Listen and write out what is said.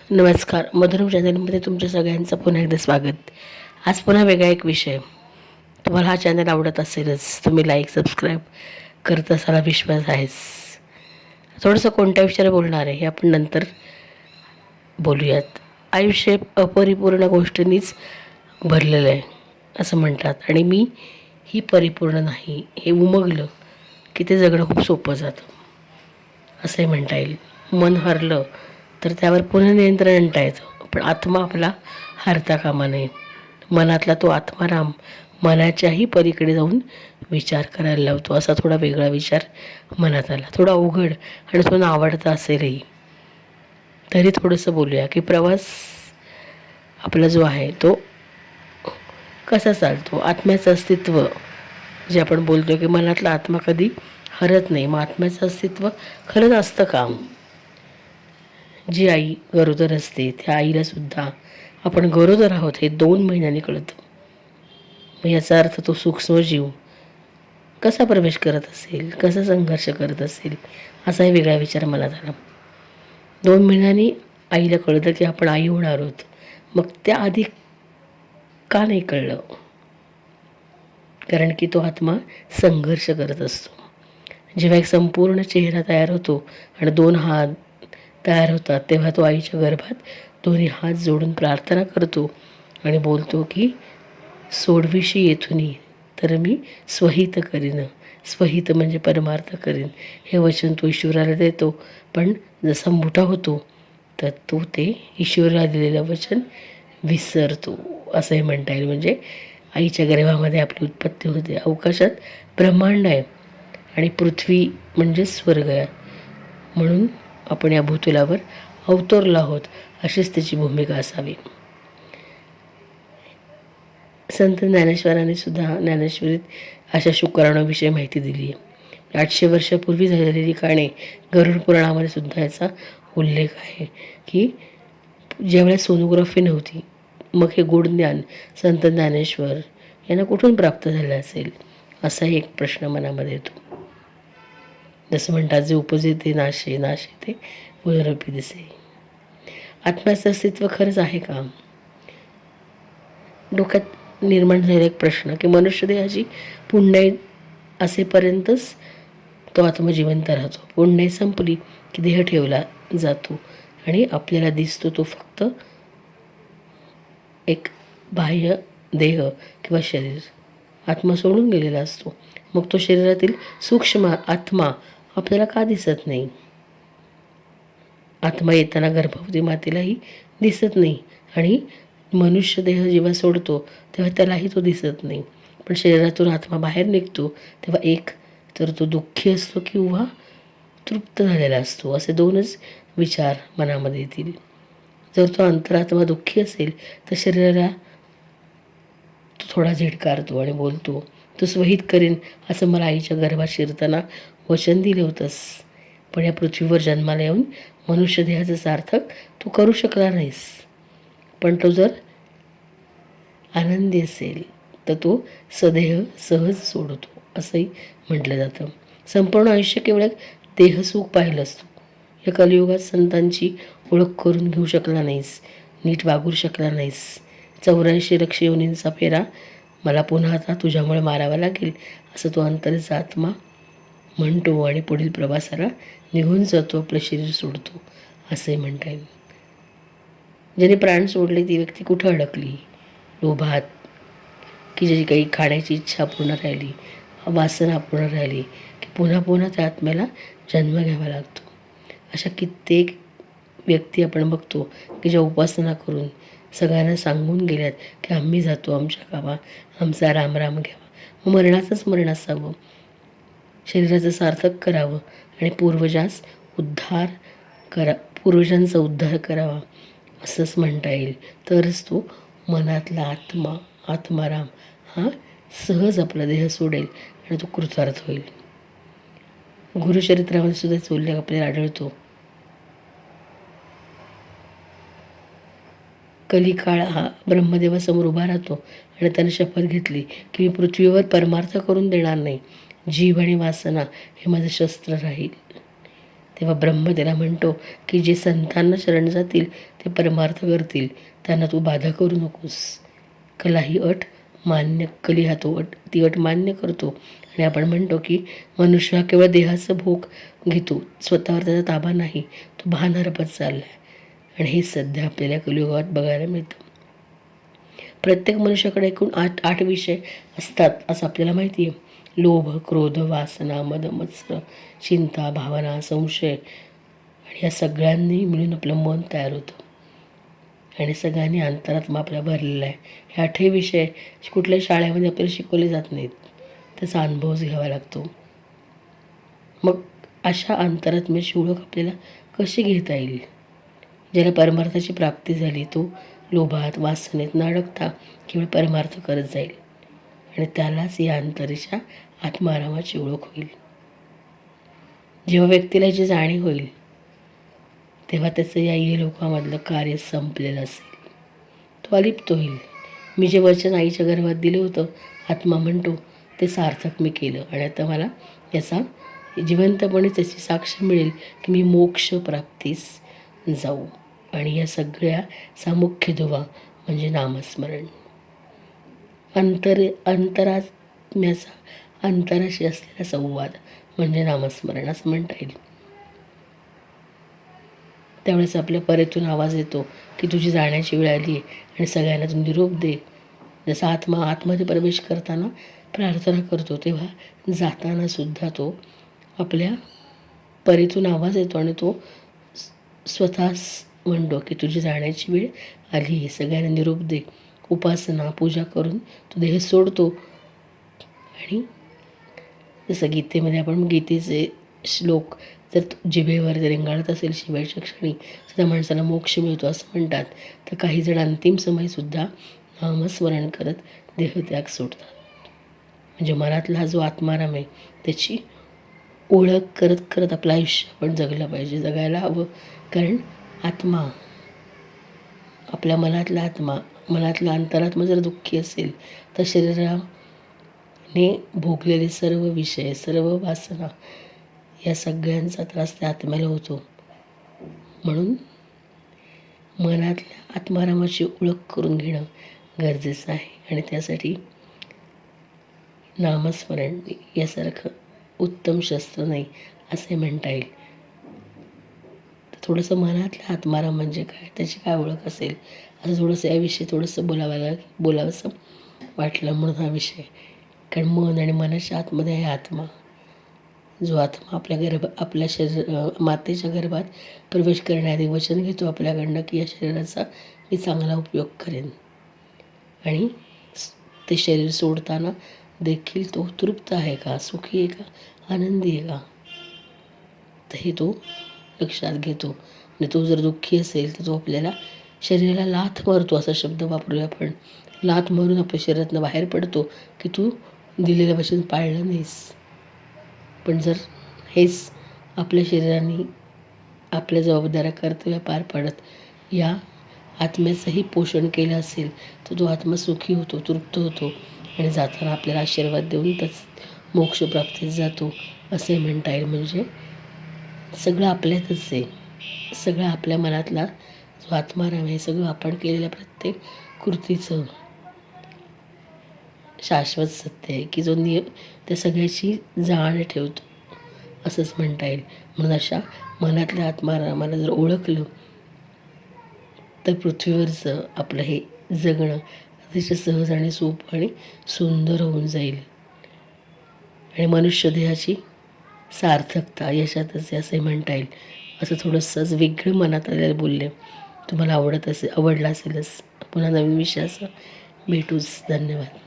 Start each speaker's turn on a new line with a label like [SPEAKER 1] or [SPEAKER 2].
[SPEAKER 1] नमस्कार. मधुरम चॅनलमध्ये तुमच्या सगळ्यांचं पुन्हा एकदा स्वागत. आज पुन्हा वेगळा एक विषय. तुम्हाला हा चॅनल आवडत असेलच, तुम्ही लाईक सबस्क्राईब करत असायला विश्वास आहेच. थोडंसं कोणत्या विषयावर बोलणार आहे हे आपण नंतर बोलूयात. आयुष्य अपरिपूर्ण गोष्टींनीच भरलेलं आहे असं म्हणतात, आणि मी ही परिपूर्ण नाही हे उमगलं की ते जगणं खूप सोपं जातं असंही म्हणता येईल. मन हरलं तर त्यावर पुन्हा नियंत्रण आणता येतं, पण आत्मा आपला हारता कामा नये. मनातला तो आत्माराम मनाच्याही पलीकडे जाऊन विचार करायला लावतो. असा थोडा वेगळा विचार मनात आला, थोडा अवघड आणि तो आवडता असेलही. तरी थोडंसं बोलूया की प्रवास आपला जो आहे तो कसा चालतो. आत्म्याचं अस्तित्व जे आपण बोलतो की मनातला आत्मा कधी हरत नाही, मग आत्म्याचं अस्तित्व खरंच असतं का? जी आई गरोदर असते त्या आईलासुद्धा आपण गरोदर आहोत हे 2 महिन्यांनी कळतं. मग याचा अर्थ तो सूक्ष्म जीव कसा प्रवेश करत असेल, कसा संघर्ष करत असेल, असाही वेगळा विचार मला झाला. 2 महिन्यांनी आईला कळतं की आपण आई होणार आहोत. मग त्याआधी का नाही कळलं? कारण की तो आत्मा संघर्ष करत असतो. जेव्हा एक संपूर्ण चेहरा तयार होतो आणि 2 हात तयार होतात, तेव्हा तो आईच्या गर्भात दोन्ही हात जोडून प्रार्थना करतो आणि बोलतो की सोडविशी येथुनी तर मी स्वहित करीन. स्वहित म्हणजे परमार्थ करीन हे वचन तो ईश्वराला देतो. पण जसा मोठा होतो तर तो ते ईश्वराला दिलेलं वचन विसरतो असंही म्हणता येईल. म्हणजे आईच्या गर्भामध्ये आपली उत्पत्ती होते. अवकाशात ब्रह्मांड आहे आणि पृथ्वी म्हणजे स्वर्ग आहे, म्हणून आपण या भूतलावर अवतरलो आहोत, अशीच त्याची भूमिका असावी. संत ज्ञानेश्वरांनी सुद्धा ज्ञानेश्वरीत अशा शुक्राणूविषयी माहिती दिली आहे. 800 वर्षापूर्वी झालेली काणे गरुड पुराणामध्ये सुद्धा याचा उल्लेख आहे की ज्यावेळेस सोनोग्राफी नव्हती, मग हे गूढ ज्ञान संत ज्ञानेश्वर यांना कुठून प्राप्त झालं असेल, असाही एक प्रश्न मनामध्ये येतो. जसं म्हणतात, जे उपजे ते नाशे, नाशे ते पुनरपी दिसे. आत्म्याचं अस्तित्व खरंच आहे का? डोक्यात निर्माण झालेला एक प्रश्न की मनुष्य देहाची पुण्याई असेपर्यंतच तो आत्मा जिवंत राहतो. पुण्याई संपली की देह ठेवला जातो आणि आपल्याला दिसतो तो फक्त एक बाह्य देह किंवा शरीर. आत्मा सोडून गेलेला असतो. मग तो शरीरातील सूक्ष्म आत्मा आपल्याला का दिसत नाही? आत्मा येताना गर्भवती मातेलाही दिसत नाही आणि मनुष्य देह जेव्हा सोडतो तेव्हा त्यालाही तो दिसत नाही. पण शरीरातून आत्मा बाहेर निघतो तेव्हा एक तर तो दुःखी असतो किंवा तृप्त झालेला असतो. असे 2च विचार मनामध्ये येतील. जर तो अंतरात्मा दुःखी असेल तर शरीराला तो थोडा झिडकारतो आणि बोलतो, तू स्वहित करीन असं मला आईच्या गर्भात शिरताना वचन दिलं होतंस, पण या पृथ्वीवर जन्माला येऊन मनुष्य देहाचं सार्थक तू करू शकला नाहीस. पण तो जर आनंदी असेल तर तो सदेह सहज सोडतो असंही म्हटलं जातं. संपूर्ण आयुष्य केवळ एक देहसुख पाहिलं असतो. या कलियुगात संतांची ओळख करून घेऊ शकला नाहीस, नीट वागू शकला नाहीस. 84 लक्ष योनींचा फेरा मला पुन्हा आता तुझ्यामुळे मारावा लागेल असं तो अंतरेचा आत्मा म्हणतो आणि पुढील प्रवासाला निघून जातो, आपलं शरीर सोडतो असंही म्हणता येईल. ज्याने प्राण सोडले ती व्यक्ती कुठं अडकली? लोभात, की ज्याची काही खाण्याची इच्छा पूर्ण राहिली, वासना पूर्ण राहिली की पुन्हा पुन्हा त्या आत्म्याला जन्म घ्यावा लागतो. अशा कित्येक व्यक्ती आपण बघतो की ज्या उपासना करून सगळ्यांना सांगून गेल्यात की आम्ही जातो आमच्या गावा, आमचा रामराम घ्यावा. मग मरणाचंच मरण असावं, शरीराचं सार्थक करावं आणि पूर्वजांचा उद्धार करावा असंच म्हणता येईल. तरच तो मनातला आत्माराम हा सहज आपला देह सोडेल आणि तो कृतार्थ होईल. गुरुचरित्रामध्ये सुद्धा उल्लेख आपल्याला आढळतो. कलिकाळ हा ब्रह्मदेवासमोर उभा राहतो आणि त्याने शपथ घेतली की मी पृथ्वीवर परमार्थ करून देणार नाही. जीव आणि वासना हे माझं शस्त्र राहील. तेव्हा ब्रह्म त्याला म्हणतो की जे संतांना शरण जातील ते परमार्थ करतील, त्यांना तू बाधा करू नकोस. कला ही अट मान्य, कली हा तो ती अट मान्य करतो. आणि आपण म्हणतो की मनुष्य हा केवळ देहाचं भोग घेतो, स्वतःवर त्याचा ताबा नाही, तो भान हरपत चालला आहे. आणि हे सध्या आपल्याला कलियुगात बघायला मिळतं. प्रत्येक मनुष्याकडे एकूण 8 विषय असतात असं आपल्याला माहिती आहे. लोभ, क्रोध, वासना, मद, मत्सर, चिंता, भावना, संशय, आणि या सगळ्यांनी मिळून आपलं मन तयार होतं. आणि सगळ्यांनी अंतरात्मा आपल्या भरलेला आहे. हे 8 विषय कुठल्याही शाळेमध्ये आपल्याला शिकवले जात नाहीत, त्याचा अनुभवच घ्यावा लागतो. मग अशा अंतरात्म्याची ओळख आपल्याला कशी घेता येईल? ज्याला परमार्थाची प्राप्ती झाली तो लोभात, वासनेत न अडकता केवळ परमार्थ करत जाईल, आणि त्यालाच या अंतरेच्या आत्मारामाची ओळख होईल. जेव्हा व्यक्तीला याची जाणीव होईल तेव्हा त्याचं या इहलोकामधलं कार्य संपलेलं असेल, तो अलिप्त होईल. मी जे वचन आईच्या गर्भात दिलं होतं, आत्मा म्हणतो, ते सार्थक मी केलं, आणि आता मला याचा जिवंतपणे त्याची साक्ष मिळेल की मी मोक्ष प्राप्तीस जाऊ. आणि या सगळ्याचा मुख्य दुवा म्हणजे नामस्मरण. अंतरात्म्याचा अंतराशी असलेला संवाद म्हणजे नामस्मरण असं म्हणता येईल. त्यावेळेस आपल्या परेतून आवाज येतो की तुझी जाण्याची वेळ आली आहे आणि सगळ्यांना तू निरोप दे. जसा आत्मा आतमध्ये प्रवेश करताना प्रार्थना करतो, तेव्हा जाताना सुद्धा तो आपल्या परीतून आवाज येतो आणि तो स्वतःच म्हणतो की तुझी जाण्याची वेळ आली आहे, सगळ्यांना निरोप दे. उपासना, पूजा करून तो देह सोडतो. आणि जसं गीतेमध्ये आपण गीतेचे श्लोक जर जिभेवर जर रेंगाळत असेल शिवायच्या क्षणी त्या माणसाला मोक्ष मिळतो असं म्हणतात. तर काही जण अंतिम समयसुद्धा नामस्मरण करत देहत्याग सोडतात. म्हणजे मनातला जो आत्माराम आहे त्याची ओळख करत करत आपलं आयुष्य आपण जगलं पाहिजे, जगायला हवं. कारण आत्मा, आपल्या मनातला आत्मा, मनातला अंतरात्मा जर दुःखी असेल तर शरीराने भोगलेले सर्व विषय, सर्व वासना, या सगळ्यांचा त्रास त्या आत्म्याला होतो. म्हणून मनातल्या आत्मारामाची ओळख करून घेणं गरजेचं आहे. आणि त्यासाठी नामस्मरण यासारखं उत्तम शस्त्र नाही असे म्हणता येईल. तर थोडंसं मनातल्या आत्माराम म्हणजे काय, त्याची काय ओळख असेल, असं थोडंसं याविषयी थोडंसं बोलावंसं वाटलं म्हणून हा विषय. कारण मन आणि मनाच्या आतमध्ये आहे आत्मा. जो आत्मा आपल्या मातेच्या गर्भात प्रवेश करण्याआधी वचन घेतो आपल्याकडनं की या शरीराचा मी चांगला उपयोग करेन, आणि ते शरीर सोडताना देखील तो तृप्त आहे का, सुखी आहे का, आनंदी आहे का, तर हे तो लक्षात घेतो. आणि तो जर दुःखी असेल तर तो आपल्याला शरीराला लाथ मारतो, असा शब्द वापरूया आपण. लाथ मारून आपल्या शरीरातनं बाहेर पडतो की तू दिलेलं वचन पाळलं नाहीस. पण जर हेच आपल्या शरीराने आपल्या जबाबदाऱ्या, कर्तव्य पार पाडत या आत्म्याचंही पोषण केलं असेल तर तो आत्मा सुखी होतो, तृप्त होतो, आणि जाताना आपल्याला आशीर्वाद देऊन त्याच मोक्षप्राप्तीत जातो असे म्हणता येईल. म्हणजे सगळं आपल्यातच आहे, सगळं आपल्या मनातला जो आत्माराम आहे, सगळं आपण केलेल्या प्रत्येक कृतीचं शाश्वत सत्य आहे की जो त्या सगळ्याची जाण ठेवतो असंच म्हणता येईल. म्हणून अशा मनातल्या आत्मारामाला जर ओळखलं तर पृथ्वीवरचं आपलं हे जगणं अतिशय सहज आणि सोपं आणि सुंदर होऊन जाईल. आणि मनुष्य देहाची सार्थकता यशातच आहे असंही म्हणता येईल. असं थोडंसंच वेगळं मनात आलेलं बोलले. तुम्हाला आवडलं असेलच. पुन्हा नवीन विषयासह भेटूच. धन्यवाद.